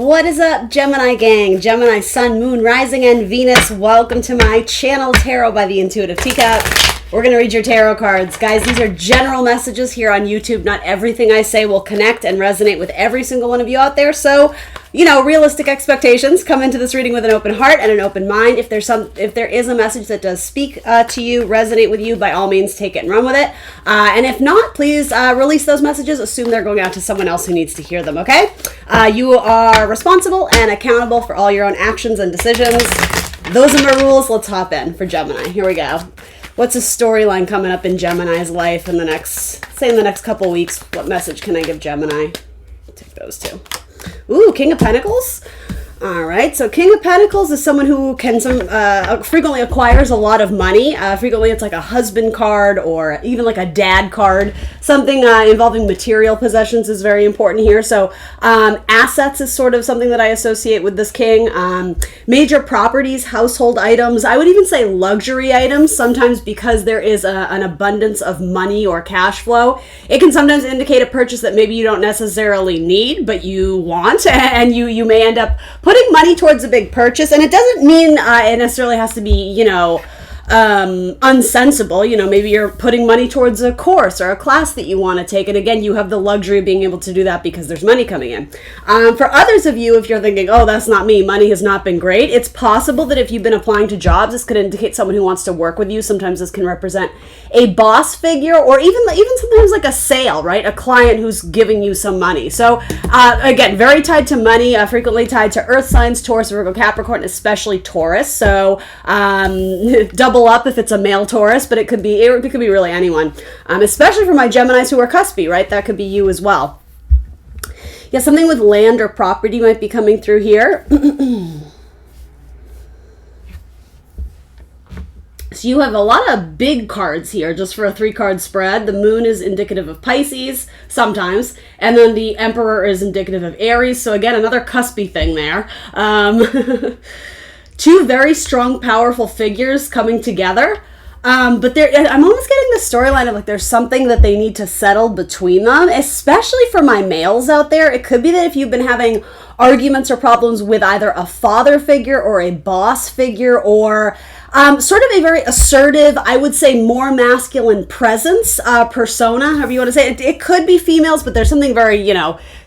What is up, Gemini gang? Gemini Sun, Moon, Rising, and Venus. Welcome to my channel, Tarot by the Intuitive Teacup. We're going to read your tarot cards. Guys, these are general messages here on YouTube. Not everything I say will connect and resonate with every single one of you out there. So, realistic expectations. Come into this reading with an open heart and an open mind. If there is a message that does speak to you, resonate with you, by all means, take it and run with it. And if not, please release those messages. Assume they're going out to someone else who needs to hear them, okay? You are responsible and accountable for all your own actions and decisions. Those are my rules. Let's hop in for Gemini. Here we go. What's a storyline coming up in Gemini's life in the next couple weeks? What message can I give Gemini? Take those two. Ooh, King of Pentacles. All right, so King of Pentacles is someone who can frequently acquires a lot of money. Frequently it's like a husband card or even like a dad card. Something involving material possessions is very important here. So assets is sort of something that I associate with this king. Major properties, household items. I would even say luxury items, sometimes because there is an abundance of money or cash flow. It can sometimes indicate a purchase that maybe you don't necessarily need, but you want, and you may end up putting money towards a big purchase. And it doesn't mean it necessarily has to be, unsensible. Maybe you're putting money towards a course or a class that you want to take. And again, you have the luxury of being able to do that because there's money coming in. For others of you, if you're thinking, oh, that's not me, money has not been great, it's possible that if you've been applying to jobs, this could indicate someone who wants to work with you. Sometimes this can represent a boss figure or even sometimes like a sale, right? A client who's giving you some money. So again, very tied to money, frequently tied to earth signs, Taurus, Virgo, Capricorn, especially Taurus. So double up if it's a male Taurus, but it could be really anyone, especially for my Geminis who are cuspy, right? That could be you as well. Yeah, something with land or property might be coming through here. So you have a lot of big cards here just for a 3-card spread. The moon is indicative of Pisces sometimes, and then the emperor is indicative of Aries. So again, another cuspy thing there. Two very strong, powerful figures coming together. But I'm almost getting the storyline of like there's something that they need to settle between them, especially for my males out there. It could be that if you've been having arguments or problems with either a father figure or a boss figure or sort of a very assertive, I would say more masculine presence, persona, however you want to say it. It could be females, but there's something very,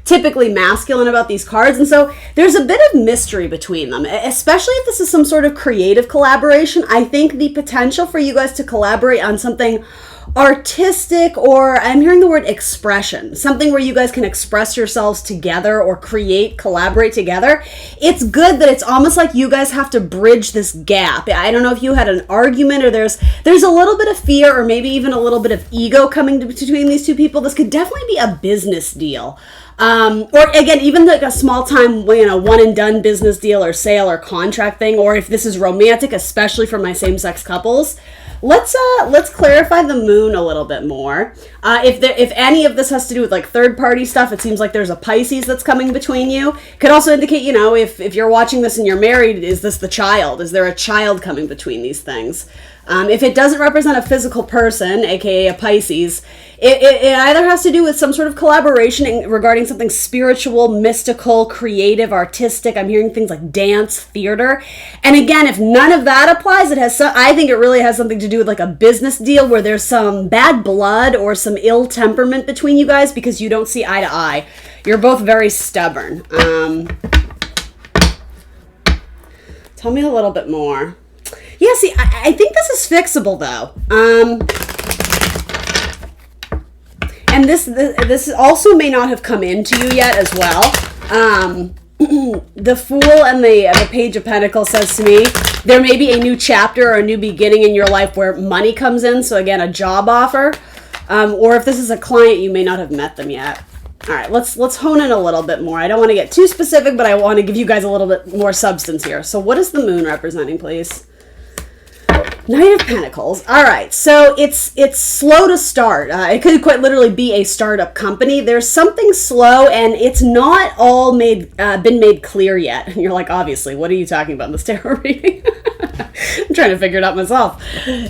typically masculine about these cards. And so there's a bit of mystery between them, especially if this is some sort of creative collaboration. I think the potential for you guys to collaborate on something artistic, or I'm hearing the word expression, something where you guys can express yourselves together or collaborate together. It's good that it's almost like you guys have to bridge this gap. I don't know if you had an argument or there's a little bit of fear or maybe even a little bit of ego coming between these two people. This could definitely be a business deal. Or again, even like a small time, one and done business deal or sale or contract thing, or if this is romantic, especially for my same-sex couples. Let's clarify the moon a little bit more. If any of this has to do with like third-party stuff, it seems like there's a Pisces that's coming between you. Could also indicate, if you're watching this and you're married, is this the child? Is there a child coming between these things? If it doesn't represent a physical person, aka a Pisces, it either has to do with some sort of collaboration regarding something spiritual, mystical, creative, artistic. I'm hearing things like dance, theater. And again, if none of that applies, I think it really has something to do with like a business deal where there's some bad blood or some ill temperament between you guys because you don't see eye to eye. You're both very stubborn. Tell me a little bit more. Yeah, see, I think this is fixable, though. And this also may not have come into you yet as well. The Fool and the Page of Pentacles says to me, there may be a new chapter or a new beginning in your life where money comes in. So again, a job offer. Or if this is a client, you may not have met them yet. All right, let's hone in a little bit more. I don't want to get too specific, but I want to give you guys a little bit more substance here. So what is the moon representing, please? Knight of Pentacles. All right, so it's slow to start. It could quite literally be a startup company. There's something slow, and it's not all been made clear yet. And you're like, obviously, what are you talking about in this tarot reading? I'm trying to figure it out myself.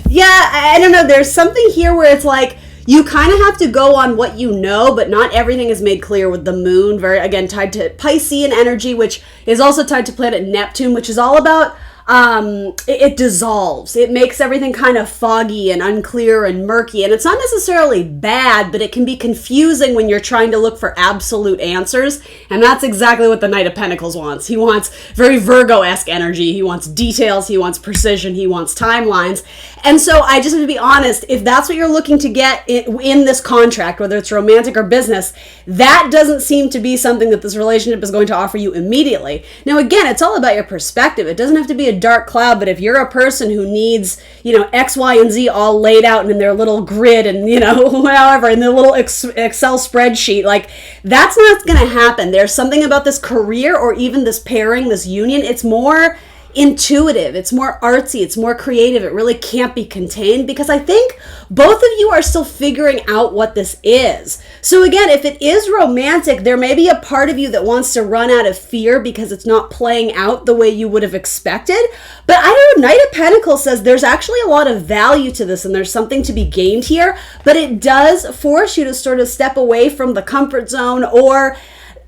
Yeah, I don't know. There's something here where it's like You kind of have to go on what you know, but not everything is made clear with the moon, very, again, tied to Piscean energy, which is also tied to planet Neptune, which is all about it dissolves. It makes everything kind of foggy and unclear and murky. And it's not necessarily bad, but it can be confusing when you're trying to look for absolute answers. And that's exactly what the Knight of Pentacles wants. He wants very Virgo-esque energy. He wants details. He wants precision. He wants timelines. And so I just have to be honest, if that's what you're looking to get in this contract, whether it's romantic or business, that doesn't seem to be something that this relationship is going to offer you immediately. Now, again, it's all about your perspective. It doesn't have to be a dark cloud, but if you're a person who needs, X, Y, and Z all laid out and in their little grid and, however, in their little Excel spreadsheet, like, that's not going to happen. There's something about this career or even this pairing, this union, it's more intuitive, it's more artsy, it's more creative. It really can't be contained because I think both of you are still figuring out what this is. So again, if it is romantic, there may be a part of you that wants to run out of fear because it's not playing out the way you would have expected. But I don't know, Knight of Pentacles says there's actually a lot of value to this and there's something to be gained here, but it does force you to sort of step away from the comfort zone or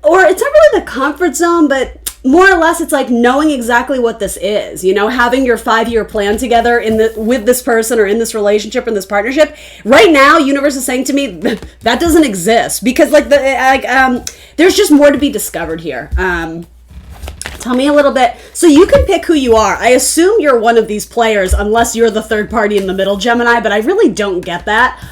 it's not really the comfort zone, but more or less, it's like knowing exactly what this is, having your 5-year plan together with this person or in this relationship, in this partnership. Right now, universe is saying to me that doesn't exist because there's just more to be discovered here. Tell me a little bit. So you can pick who you are. I assume you're one of these players unless you're the third party in the middle, Gemini, but I really don't get that.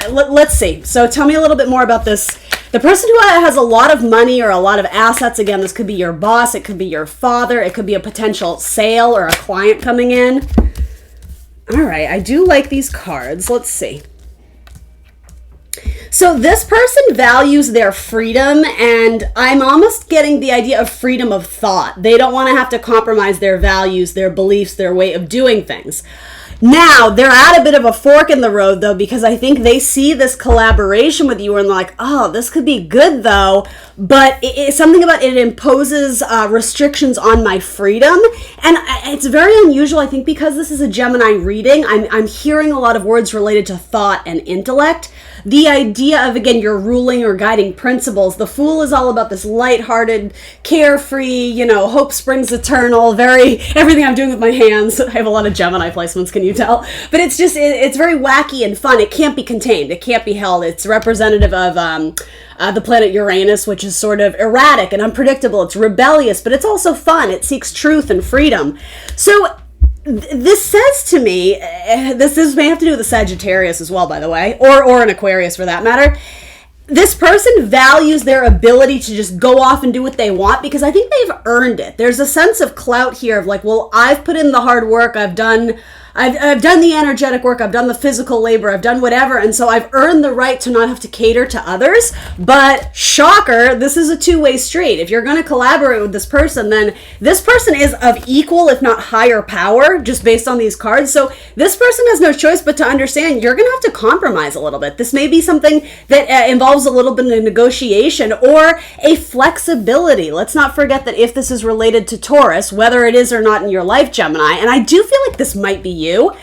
Let's see. So tell me a little bit more about this. The person who has a lot of money or a lot of assets, again, this could be your boss, it could be your father, it could be a potential sale or a client coming in. All right, I do like these cards. Let's see. So this person values their freedom, and I'm almost getting the idea of freedom of thought. They don't want to have to compromise their values, their beliefs, their way of doing things. Now, they're at a bit of a fork in the road, though, because I think they see this collaboration with you and they're like, oh, this could be good, though, but it's something about it imposes restrictions on my freedom. And it's very unusual, I think, because this is a Gemini reading. I'm hearing a lot of words related to thought and intellect. The idea of, again, your ruling or guiding principles. The Fool is all about this lighthearted, carefree, hope springs eternal, everything I'm doing with my hands. I have a lot of Gemini placements, can you tell? But it's just, it's very wacky and fun. It can't be contained. It can't be held. It's representative of the planet Uranus, which is sort of erratic and unpredictable. It's rebellious, but it's also fun. It seeks truth and freedom. So this says to me, this may have to do with the Sagittarius as well, by the way, or an Aquarius for that matter. This person values their ability to just go off and do what they want because I think they've earned it. There's a sense of clout here of like, well, I've put in the hard work, I've done the energetic work, I've done the physical labor, I've done whatever, and so I've earned the right to not have to cater to others. But shocker, this is a two-way street. If you're going to collaborate with this person, then this person is of equal, if not higher power, just based on these cards. So this person has no choice but to understand you're going to have to compromise a little bit. This may be something that involves a little bit of negotiation or a flexibility. Let's not forget that if this is related to Taurus, whether it is or not in your life, Gemini, and I do feel like this might be you.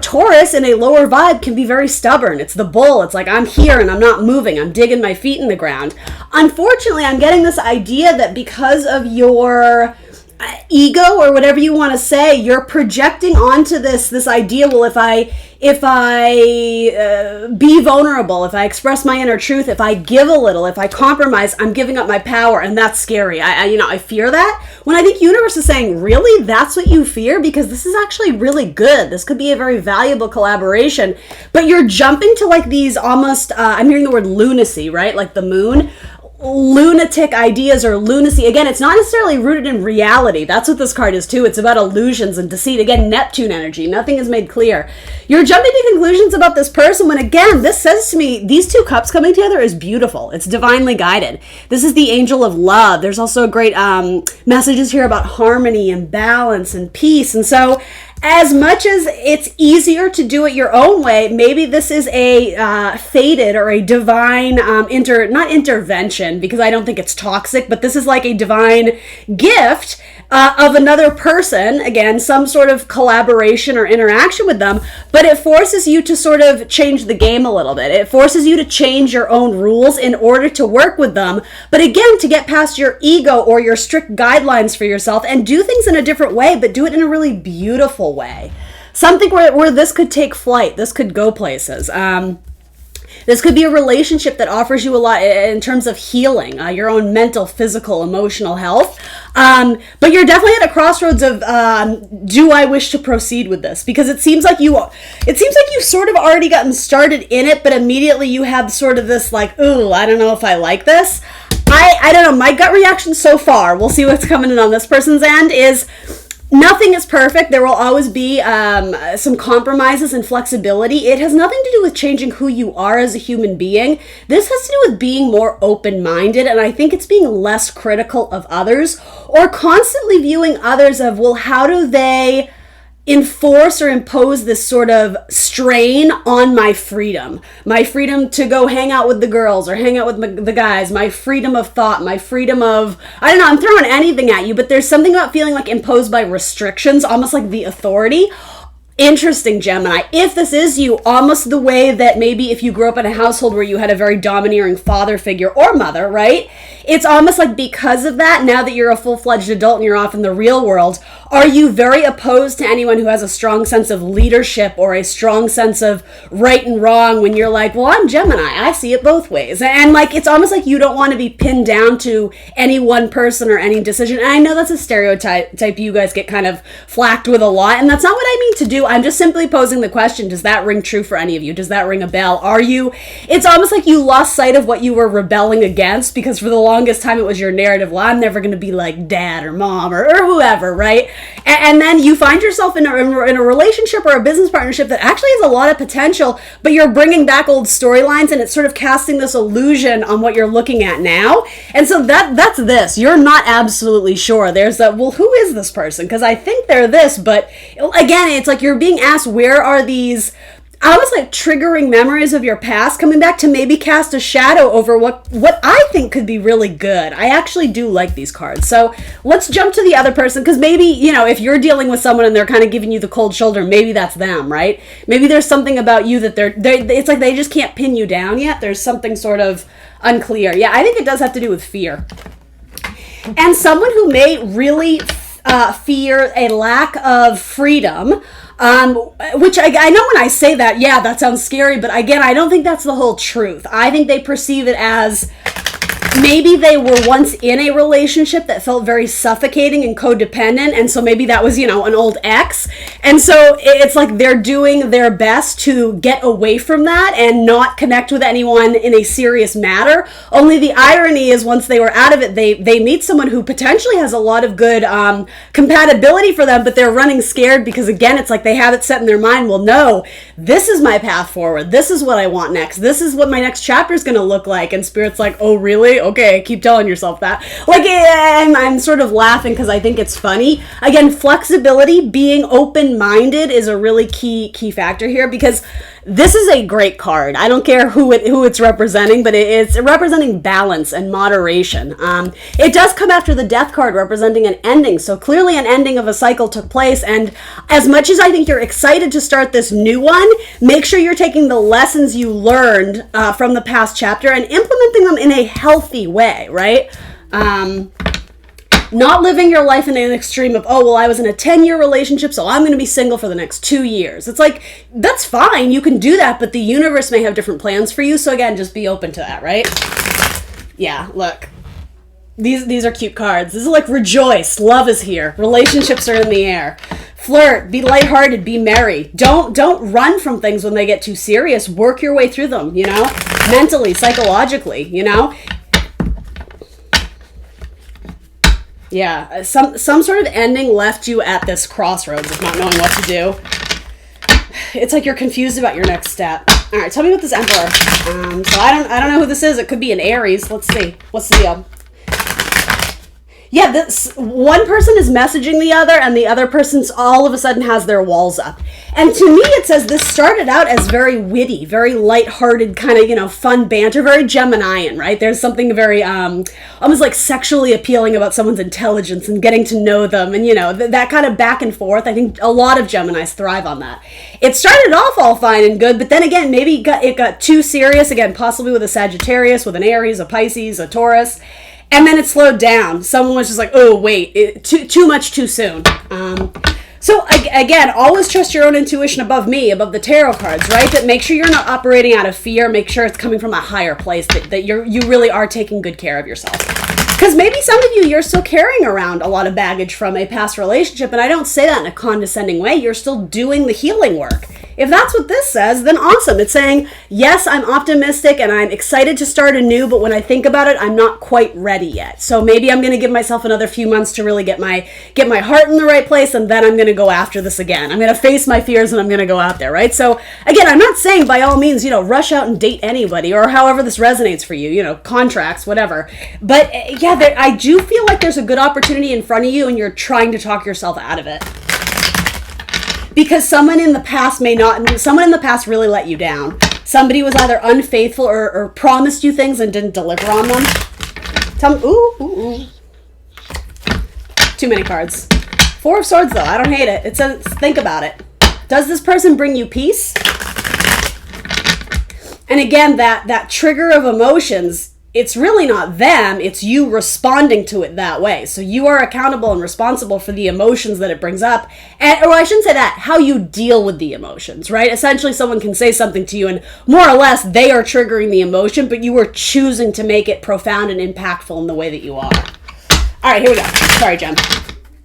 Taurus in a lower vibe can be very stubborn. It's the bull. It's like, I'm here and I'm not moving. I'm digging my feet in the ground. Unfortunately, I'm getting this idea that because of your ego or whatever you want to say, you're projecting onto this idea, well, if I be vulnerable, if I express my inner truth, if I give a little, if I compromise, I'm giving up my power, and that's scary. I fear that. When I think universe is saying, really, that's what you fear? Because this is actually really good. This could be a very valuable collaboration, but you're jumping to like these almost, I'm hearing the word lunacy, right? Like the moon. Lunatic ideas or lunacy. Again, it's not necessarily rooted in reality. That's what this card is too. It's about illusions and deceit. Again, Neptune energy. Nothing is made clear. You're jumping to conclusions about this person when, again, this says to me, these two cups coming together is beautiful. It's divinely guided. This is the angel of love. There's also great messages here about harmony and balance and peace. And so as much as it's easier to do it your own way, maybe this is a fated or a divine not intervention, because I don't think it's toxic, but this is like a divine gift of another person, again, some sort of collaboration or interaction with them, but it forces you to sort of change the game a little bit. It forces you to change your own rules in order to work with them, but again, to get past your ego or your strict guidelines for yourself and do things in a different way, but do it in a really beautiful way. Something where this could take flight, this could go places. This could be a relationship that offers you a lot in terms of healing, your own mental, physical, emotional health. But you're definitely at a crossroads of, do I wish to proceed with this? Because it seems like you've sort of already gotten started in it, but immediately you have sort of this like, ooh, I don't know if I like this. I don't know, my gut reaction so far, we'll see what's coming in on this person's end, is nothing is perfect. There will always be some compromises and flexibility. It has nothing to do with changing who you are as a human being. This has to do with being more open-minded, and I think it's being less critical of others or constantly viewing others of, well, how do they enforce or impose this sort of strain on my freedom to go hang out with the girls or hang out with the guys, my freedom of thought, my freedom of, I don't know, I'm throwing anything at you, but there's something about feeling like imposed by restrictions, almost like the authority. Interesting, Gemini. If this is you, almost the way that maybe if you grew up in a household where you had a very domineering father figure or mother, right? It's almost like because of that, now that you're a full-fledged adult and you're off in the real world, are you very opposed to anyone who has a strong sense of leadership or a strong sense of right and wrong when you're like, well, I'm Gemini, I see it both ways. And like, it's almost like you don't want to be pinned down to any one person or any decision. And I know that's a stereotype you guys get kind of flacked with a lot, and that's not what I mean to do. I'm just simply posing the question, does that ring true for any of you? Does that ring a bell? It's almost like you lost sight of what you were rebelling against, because for the longest time it was your narrative, well, I'm never going to be like dad or mom or whoever, right? And then you find yourself in a relationship or a business partnership that actually has a lot of potential, but you're bringing back old storylines and it's sort of casting this illusion on what you're looking at now. And so that's this. You're not absolutely sure. There's that, well, who is this person? Because I think they're this, but again, it's like you're being asked, where are these almost like triggering memories of your past coming back to maybe cast a shadow over what I think could be really good. I actually do like these cards. So let's jump to the other person, because maybe, you know, if you're dealing with someone and they're kind of giving you the cold shoulder, maybe that's them, right? Maybe there's something about you that it's like they just can't pin you down yet. There's something sort of unclear. Yeah, I think it does have to do with fear. And someone who may really fear a lack of freedom, which I know when I say that, yeah, that sounds scary, but again, I don't think that's the whole truth. I think they perceive it as maybe they were once in a relationship that felt very suffocating and codependent, and so maybe that was, you know, an old ex, and so it's like they're doing their best to get away from that and not connect with anyone in a serious matter. Only the irony is, once they were out of it, they meet someone who potentially has a lot of good compatibility for them, but they're running scared because, again, it's like they have it set in their mind, well, no, this is my path forward, this is what I want next, this is what my next chapter is going to look like, and Spirit's like, oh, really? Okay, keep telling yourself that. Like, I'm sort of laughing because I think it's funny. Again, flexibility, being open-minded is a really key factor here, because this is a great card. I don't care who it's representing, but it's representing balance and moderation. It does come after the Death card, representing an ending. So clearly an ending of a cycle took place. And as much as I think you're excited to start this new one, make sure you're taking the lessons you learned from the past chapter and implementing them in a healthy way, right? Not living your life in an extreme of, oh, well, I was in a 10-year relationship, so I'm going to be single for the next 2 years. It's like, that's fine. You can do that, but the universe may have different plans for you. So again, just be open to that, right? Yeah, look. These are cute cards. This is like rejoice. Love is here. Relationships are in the air. Flirt. Be lighthearted. Be merry. Don't run from things when they get too serious. Work your way through them, you know? Mentally, psychologically, you know? Yeah, some sort of ending left you at this crossroads of not knowing what to do. It's like you're confused about your next step. All right, tell me about this Emperor. So I don't know who this is. It could be an Aries. Let's see. What's the deal? Yeah, this one person is messaging the other, and the other person's all of a sudden has their walls up. And to me, it says this started out as very witty, very lighthearted, kind of, you know, fun banter, very Geminian, right? There's something very, almost like sexually appealing about someone's intelligence and getting to know them, and, you know, that kind of back and forth. I think a lot of Geminis thrive on that. It started off all fine and good, but then again, maybe it got too serious, again, possibly with a Sagittarius, with an Aries, a Pisces, a Taurus. And then it slowed down. Someone was just like, oh, wait, too much too soon. So again, always trust your own intuition above me, above the tarot cards, right? That make sure you're not operating out of fear. Make sure it's coming from a higher place, that you really are taking good care of yourself. Because maybe some of you're still carrying around a lot of baggage from a past relationship, and I don't say that in a condescending way. You're still doing the healing work. If that's what this says, then awesome. It's saying, yes, I'm optimistic and I'm excited to start anew, but when I think about it, I'm not quite ready yet. So maybe I'm going to give myself another few months to really get my heart in the right place, and then I'm going to go after this again. I'm going to face my fears and I'm going to go out there, right? So again, I'm not saying by all means, you know, rush out and date anybody, or however this resonates for you, you know, contracts, whatever. But yeah, I do feel like there's a good opportunity in front of you, and you're trying to talk yourself out of it. Because someone in the past really let you down. Somebody was either unfaithful or promised you things and didn't deliver on them. Tell me, ooh. Too many cards. Four of Swords, though. I don't hate it. It says, think about it. Does this person bring you peace? And again, that trigger of emotions, it's really not them, it's you responding to it that way. So you are accountable and responsible for the emotions that it brings up. Or I shouldn't say that, how you deal with the emotions, right? Essentially, someone can say something to you and more or less they are triggering the emotion, but you are choosing to make it profound and impactful in the way that you are. All right, here we go. Sorry, Jen.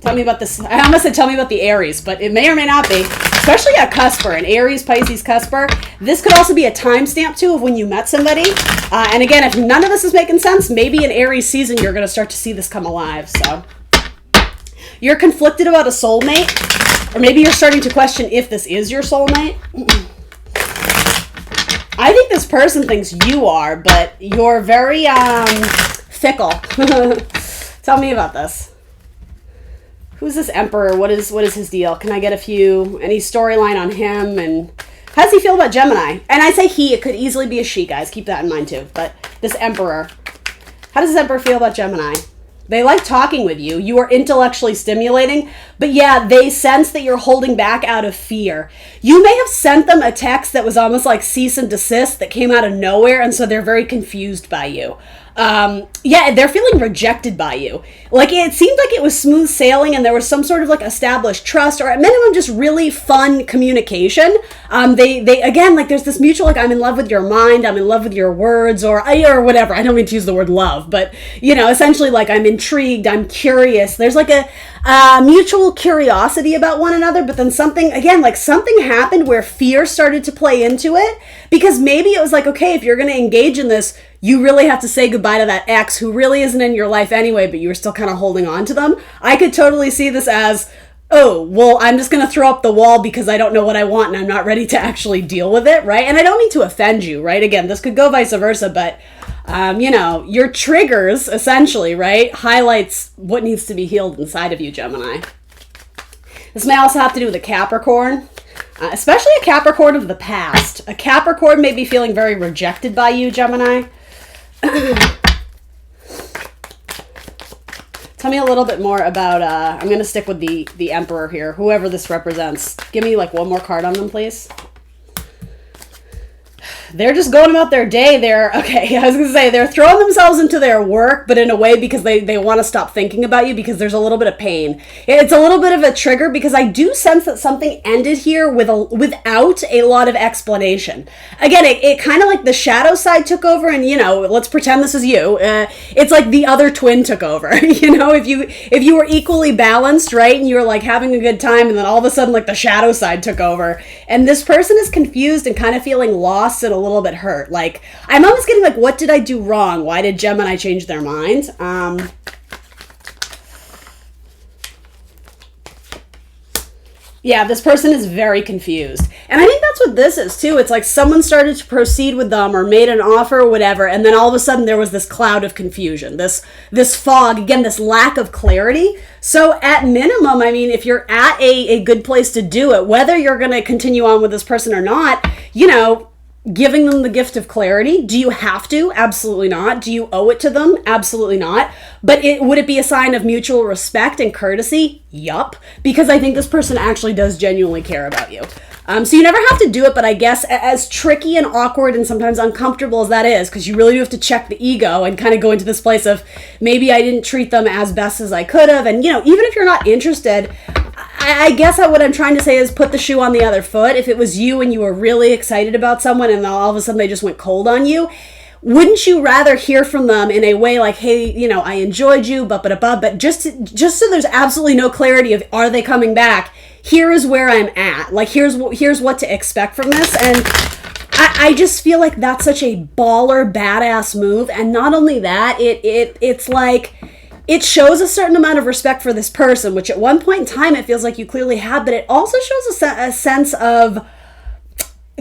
Tell me about this. I almost said tell me about the Aries, but it may or may not be. Especially a cusper, an Aries, Pisces cusper. This could also be a timestamp, too, of when you met somebody. And again, if none of this is making sense, maybe in Aries season, you're going to start to see this come alive. So you're conflicted about a soulmate, or maybe you're starting to question if this is your soulmate. I think this person thinks you are, but you're very fickle. Tell me about this. Who's this Emperor? What is his deal? Can I get any storyline on him? And how does he feel about Gemini? And I say he, it could easily be a she, guys. Keep that in mind too. But this Emperor, how does this Emperor feel about Gemini? They like talking with you. You are intellectually stimulating, but yeah, they sense that you're holding back out of fear. You may have sent them a text that was almost like cease and desist that came out of nowhere, and so they're very confused by you. Yeah, they're feeling rejected by you. Like, it seemed like it was smooth sailing and there was some sort of like established trust, or at minimum just really fun communication. They again, like, there's this mutual, like, I'm in love with your mind, I'm in love with your words, or whatever. I don't mean to use the word love, but, you know, essentially, like, I'm intrigued, I'm curious. There's like a mutual curiosity about one another, but then something happened where fear started to play into it, because maybe it was like, okay, if you're going to engage in this, you really have to say goodbye to that ex who really isn't in your life anyway, but you're still kind of holding on to them. I could totally see this as, oh, well, I'm just going to throw up the wall because I don't know what I want and I'm not ready to actually deal with it, right? And I don't mean to offend you, right? Again, this could go vice versa, but, you know, your triggers, essentially, right, highlights what needs to be healed inside of you, Gemini. This may also have to do with a Capricorn. Especially a Capricorn of the past. A Capricorn may be feeling very rejected by you, Gemini. Tell me a little bit more about, I'm going to stick with the Emperor here, whoever this represents. Give me like one more card on them, please. They're just going about their day. They're throwing themselves into their work, but in a way because they want to stop thinking about you because there's a little bit of pain. It's a little bit of a trigger because I do sense that something ended here without a lot of explanation. Again, it kind of like the shadow side took over, and, you know, let's pretend this is you. It's like the other twin took over. You know, if you were equally balanced, right, and you were like having a good time, and then all of a sudden like the shadow side took over, and this person is confused and kind of feeling lost and a little bit hurt. Like, I'm almost getting like, what did I do wrong? Why did Gemini change their mind? Yeah, this person is very confused. And I think that's what this is too. It's like someone started to proceed with them or made an offer or whatever, and then all of a sudden there was this cloud of confusion, this fog, again, this lack of clarity. So at minimum, I mean, if you're at a good place to do it, whether you're going to continue on with this person or not, you know, giving them the gift of clarity. Do you have to? Absolutely not. Do you owe it to them? Absolutely not. But would it be a sign of mutual respect and courtesy? Yup. Because I think this person actually does genuinely care about you. So you never have to do it, but I guess as tricky and awkward and sometimes uncomfortable as that is, because you really do have to check the ego and kind of go into this place of maybe I didn't treat them as best as I could have. And, you know, even if you're not interested, I guess what I'm trying to say is put the shoe on the other foot. If it was you and you were really excited about someone and all of a sudden they just went cold on you, wouldn't you rather hear from them in a way like, hey, you know, I enjoyed you, but just so there's absolutely no clarity of are they coming back? Here is where I'm at. Like, here's what to expect from this. And I just feel like that's such a baller, badass move. And not only that, it's like, it shows a certain amount of respect for this person, which at one point in time it feels like you clearly have, but it also shows a sense of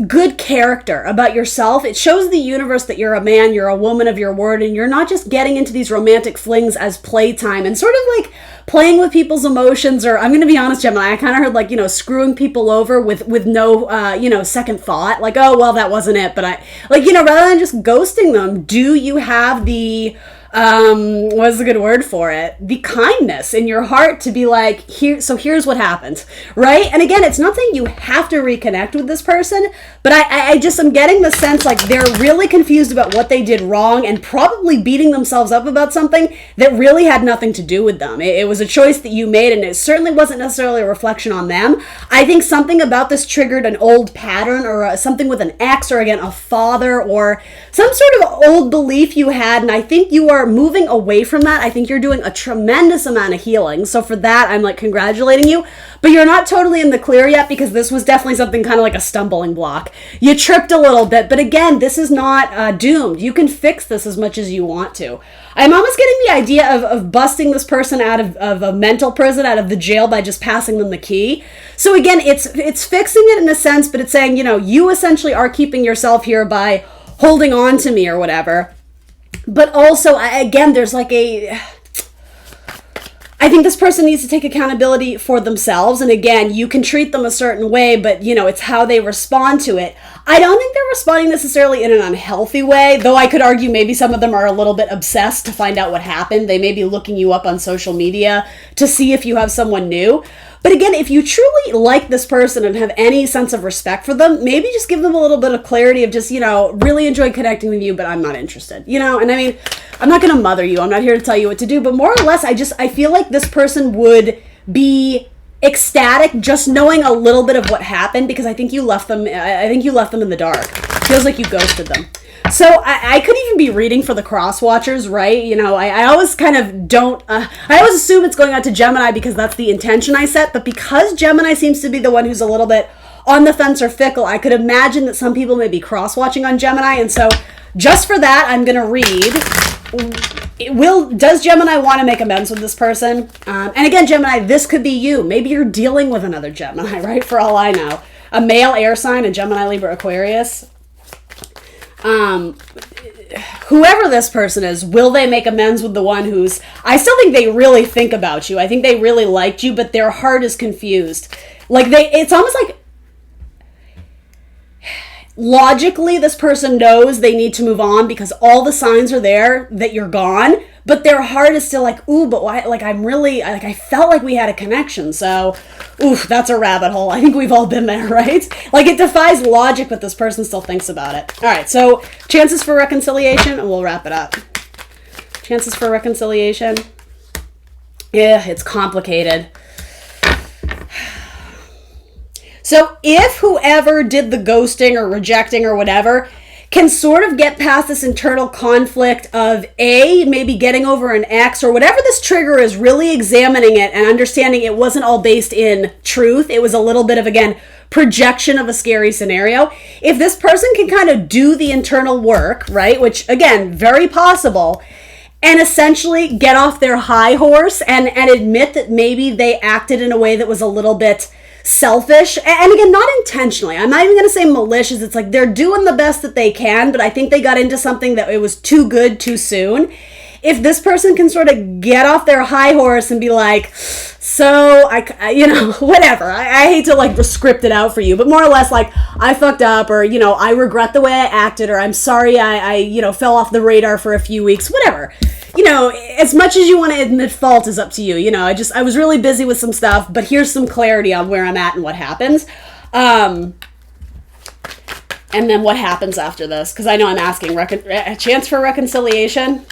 good character about yourself. It shows the universe that you're a man, you're a woman of your word, and you're not just getting into these romantic flings as playtime and sort of like playing with people's emotions, or I'm going to be honest, Gemini, I kind of heard like, you know, screwing people over with no, you know, second thought, like, oh, well, that wasn't it. But I, like, you know, rather than just ghosting them, do you have the, what's the good word for it? The kindness in your heart to be like, here's what happened, right? And again, it's not saying you have to reconnect with this person, but I'm getting the sense like they're really confused about what they did wrong and probably beating themselves up about something that really had nothing to do with them. It was a choice that you made, and it certainly wasn't necessarily a reflection on them. I think something about this triggered an old pattern or something with an ex, or again, a father, or some sort of old belief you had, and I think you are moving away from that. I think you're doing a tremendous amount of healing. So for that, I'm like congratulating you, but you're not totally in the clear yet, because this was definitely something kind of like a stumbling block. You tripped a little bit, but again, this is not doomed. You can fix this as much as you want to. I'm almost getting the idea of busting this person out of a mental prison, out of the jail, by just passing them the key. So again, it's fixing it in a sense, but it's saying, you know, you essentially are keeping yourself here by holding on to me or whatever. But also, again, there's like I think this person needs to take accountability for themselves. And again, you can treat them a certain way, but, you know, it's how they respond to it. I don't think they're responding necessarily in an unhealthy way, though I could argue maybe some of them are a little bit obsessed to find out what happened. They may be looking you up on social media to see if you have someone new. But again, if you truly like this person and have any sense of respect for them, maybe just give them a little bit of clarity of just, you know, really enjoy connecting with you, but I'm not interested, you know? And I mean, I'm not going to mother you. I'm not here to tell you what to do, but more or less, I feel like this person would be ecstatic just knowing a little bit of what happened, because I think you left them in the dark. Feels like you ghosted them. So I could even be reading for the cross watchers, right? You know, I always kind of don't, I always assume it's going out to Gemini because that's the intention I set. But because Gemini seems to be the one who's a little bit on the fence or fickle, I could imagine that some people may be cross watching on Gemini. And so just for that, I'm going to read, does Gemini want to make amends with this person? And again, Gemini, this could be you. Maybe you're dealing with another Gemini, right? For all I know. A male air sign, a Gemini, Libra, Aquarius. Whoever this person is, will they make amends with the one who's, I still think they really think about you. I think they really liked you, but their heart is confused. Like it's almost like logically this person knows they need to move on because all the signs are there that you're gone, but their heart is still like, ooh, but why? Like I felt like we had a connection. So, oof, that's a rabbit hole. I think we've all been there, right? Like it defies logic, but this person still thinks about it. All right, so chances for reconciliation, and we'll wrap it up. Chances for reconciliation. Yeah, it's complicated. So if whoever did the ghosting or rejecting or whatever can sort of get past this internal conflict of maybe getting over an ex or whatever this trigger is, really examining it and understanding it wasn't all based in truth. It was a little bit of, again, projection of a scary scenario. If this person can kind of do the internal work, right, which again, very possible, and essentially get off their high horse and admit that maybe they acted in a way that was a little bit selfish, and again, not intentionally. I'm not even going to say malicious. It's like they're doing the best that they can, but I think they got into something that it was too good too soon. If this person can sort of get off their high horse and be like, so whatever. I hate to like script it out for you, but more or less like, I fucked up, or, I regret the way I acted, or I'm sorry I fell off the radar for a few weeks, whatever. As much as you want to admit fault is up to you. I was really busy with some stuff, but here's some clarity on where I'm at and what happens. And then what happens after this? Because I know I'm asking a chance for reconciliation.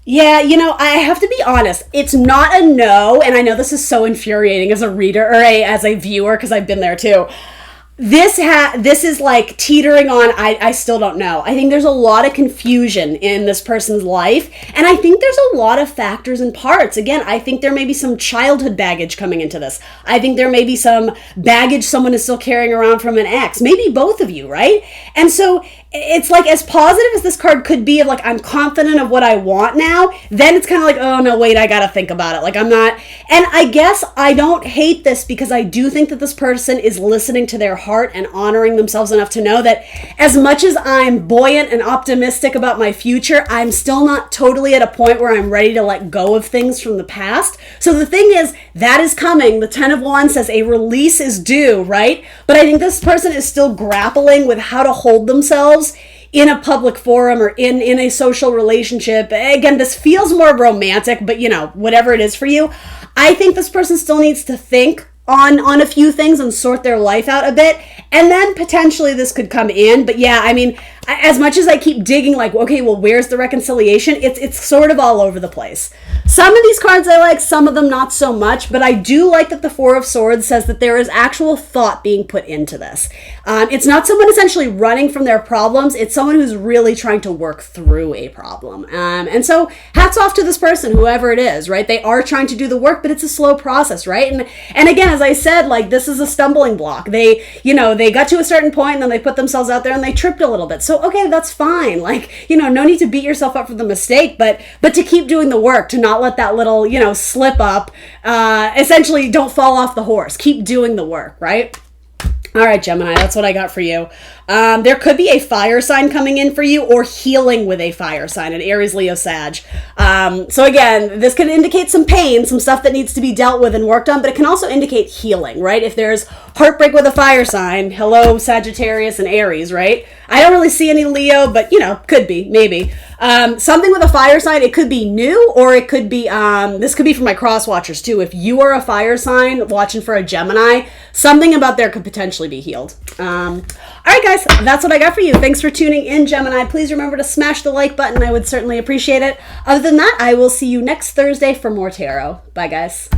Yeah, I have to be honest. It's not a no, and I know this is so infuriating as a reader or as a viewer, because I've been there too. This is like teetering on, I still don't know. I think there's a lot of confusion in this person's life, and I think there's a lot of factors and parts. Again, I think there may be some childhood baggage coming into this. I think there may be some baggage someone is still carrying around from an ex. Maybe both of you, right? And so it's like, as positive as this card could be of like, I'm confident of what I want now, then it's kind of like, oh no, wait, I gotta think about it. Like, I'm not, and I guess I don't hate this, because I do think that this person is listening to their heart and honoring themselves enough to know that as much as I'm buoyant and optimistic about my future, I'm still not totally at a point where I'm ready to let go of things from the past. So the thing is, that is coming. The 10 of Wands says a release is due, right? But I think this person is still grappling with how to hold themselves in a public forum or in a social relationship. Again, this feels more romantic, but whatever it is for you, I think this person still needs to think on a few things and sort their life out a bit, and then potentially this could come in. But yeah, I mean, as much as I keep digging, like, okay, well, where's the reconciliation? It's sort of all over the place. Some of these cards I like, some of them not so much, but I do like that the Four of Swords says that there is actual thought being put into this. It's not someone essentially running from their problems. It's someone who's really trying to work through a problem. And so hats off to this person, whoever it is, right? They are trying to do the work, but it's a slow process, right? And again, as I said, like, this is a stumbling block. They got to a certain point and then they put themselves out there and they tripped a little bit. So, okay, that's fine. Like, no need to beat yourself up for the mistake, but to keep doing the work, to not let that little, slip up, essentially don't fall off the horse. Keep doing the work, right? All right, Gemini, that's what I got for you. There could be a fire sign coming in for you, or healing with a fire sign, an Aries, Leo, Sag. So again, this can indicate some pain, some stuff that needs to be dealt with and worked on, but it can also indicate healing, right? If there's heartbreak with a fire sign, hello, Sagittarius and Aries, right? I don't really see any Leo, but could be, maybe. Something with a fire sign, it could be new, or it could be, this could be for my cross watchers too. If you are a fire sign watching for a Gemini, something about there could potentially be healed. All right, guys, that's what I got for you. Thanks for tuning in, Gemini. Please remember to smash the like button. I would certainly appreciate it. Other than that, I will see you next Thursday for more tarot. Bye, guys.